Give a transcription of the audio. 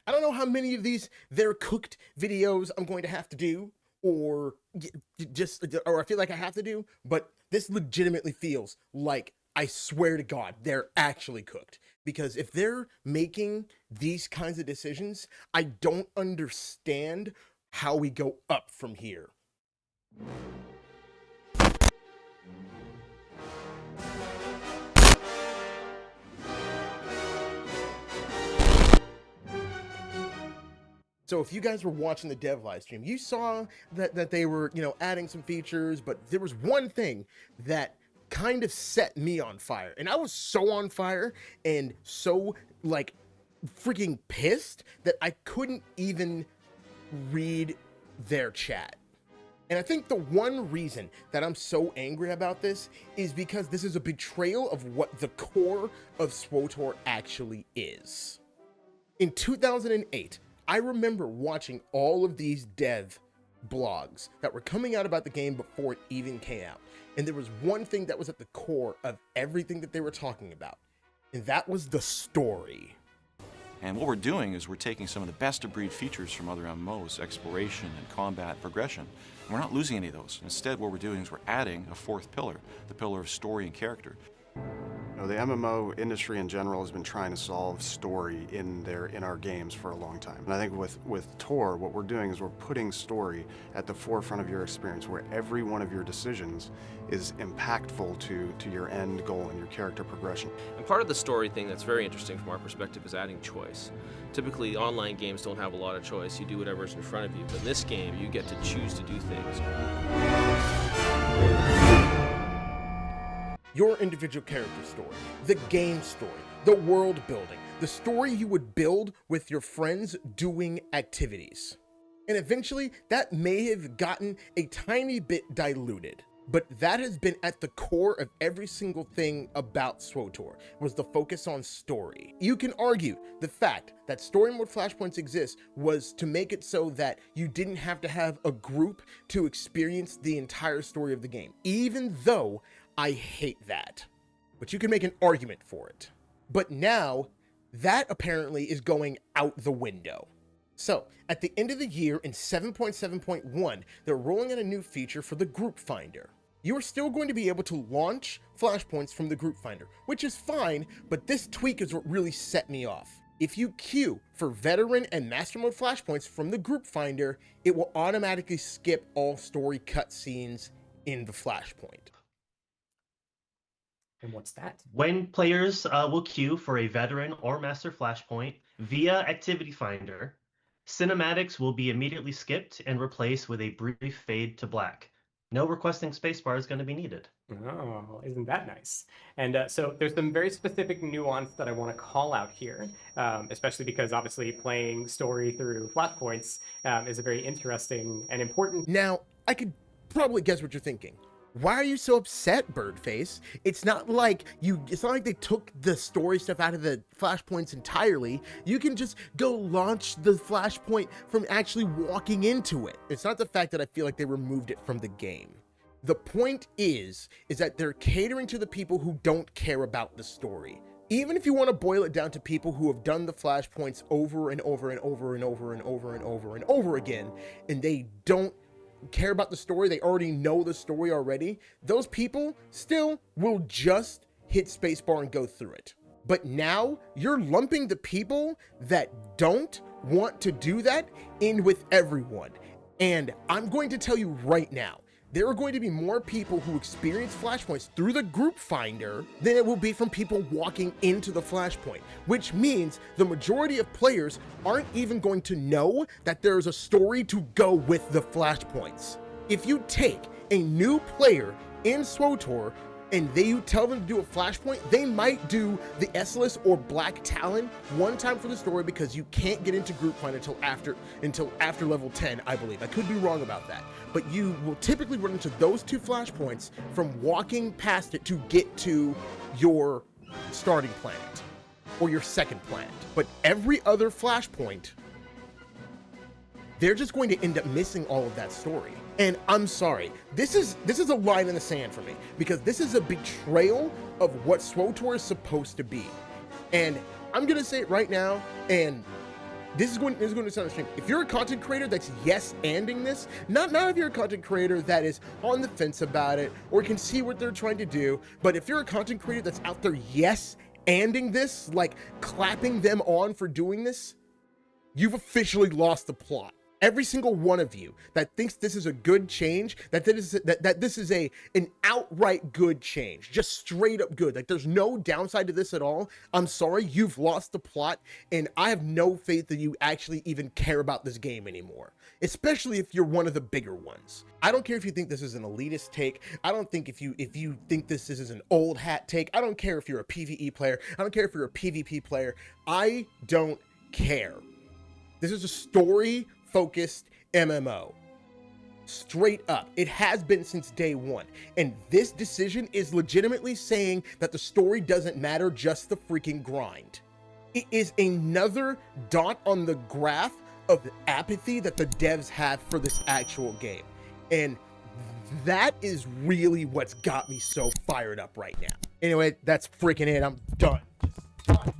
I don't know how many of these they're cooked videos I'm going to have to do, or or I feel like I have to do, but this legitimately feels like, I swear to God, they're actually cooked. Because if they're making these kinds of decisions, I don't understand how we go up from here. So if you guys were watching the dev live stream, you saw that they were, adding some features, but there was one thing that kind of set me on fire. And I was so on fire and so like freaking pissed that I couldn't even read their chat. And I think the one reason that I'm so angry about this is because this is a betrayal of what the core of SWTOR actually is. In 2008, I remember watching all of these dev blogs that were coming out about the game before it even came out. And there was one thing that was at the core of everything that they were talking about, and that was the story. And what we're doing is we're taking some of the best of breed features from other MMOs, exploration and combat progression, and we're not losing any of those. Instead, what we're doing is we're adding a fourth pillar, the pillar of story and character. The MMO industry in general has been trying to solve story in our games for a long time. And I think with Tor, what we're doing is we're putting story at the forefront of your experience, where every one of your decisions is impactful to your end goal and your character progression. And part of the story thing that's very interesting from our perspective is adding choice. Typically, online games don't have a lot of choice. You do whatever's in front of you. But in this game, you get to choose to do things. Your individual character story, the game story, the world building, the story you would build with your friends doing activities. And eventually, that may have gotten a tiny bit diluted, but that has been at the core of every single thing about SWTOR, was the focus on story. You can argue the fact that story mode flashpoints exists was to make it so that you didn't have to have a group to experience the entire story of the game, even though I hate that, but you can make an argument for it. But now, that apparently is going out the window. So, at the end of the year in 7.7.1, they're rolling out a new feature for the group finder. You are still going to be able to launch flashpoints from the group finder, which is fine, but this tweak is what really set me off. If you queue for veteran and master mode flashpoints from the group finder, it will automatically skip all story cutscenes in the flashpoint. And what's that? When players will queue for a veteran or master flashpoint via Activity Finder, cinematics will be immediately skipped and replaced with a brief fade to black. No requesting spacebar is going to be needed. Oh, isn't that nice? And so there's some very specific nuance that I want to call out here, especially because obviously playing story through flashpoints is a very interesting and important. Now, I could probably guess what you're thinking. Why are you so upset, Birdface? It's not like they took the story stuff out of the flashpoints entirely. You can just go launch the flashpoint from actually walking into it. It's not the fact that I feel like they removed it from the game. The point is that they're catering to the people who don't care about the story. Even if you want to boil it down to people who have done the flashpoints over and over and over and over and over and over and over again, and they don't care about the story, they already know the story already, those people still will just hit spacebar and go through it. But now you're lumping the people that don't want to do that in with everyone. And I'm going to tell you right now, there are going to be more people who experience flashpoints through the group finder than it will be from people walking into the flashpoint, which means the majority of players aren't even going to know that there's a story to go with the flashpoints. If you take a new player in SWTOR and you tell them to do a flashpoint, they might do the S-list or Black Talon one time for the story, because you can't get into group find until after level 10, I believe. I could be wrong about that. But you will typically run into those two flashpoints from walking past it to get to your starting planet or your second planet. But every other flashpoint, they're just going to end up missing all of that story. And I'm sorry, this is a line in the sand for me, because this is a betrayal of what SWTOR is supposed to be. And I'm gonna say it right now, and this is going to sound strange. If you're a content creator that's yes-anding this, not if you're a content creator that is on the fence about it or can see what they're trying to do, but if you're a content creator that's out there yes-anding this, like clapping them on for doing this, you've officially lost the plot. Every single one of you that thinks this is a good change, that this is an outright good change, just straight up good, like there's no downside to this at all, I'm sorry, you've lost the plot, and I have no faith that you actually even care about this game anymore, especially if you're one of the bigger ones. I don't care if you think this is an elitist take. I don't think if you think this is an old hat take. I don't care if you're a PvE player. I don't care if you're a PvP player. I don't care. This is a story-focused MMO. Straight up. It has been since day one. And this decision is legitimately saying that the story doesn't matter, just the freaking grind. It is another dot on the graph of the apathy that the devs have for this actual game. And that is really what's got me so fired up right now. Anyway, that's freaking it. I'm done. Done.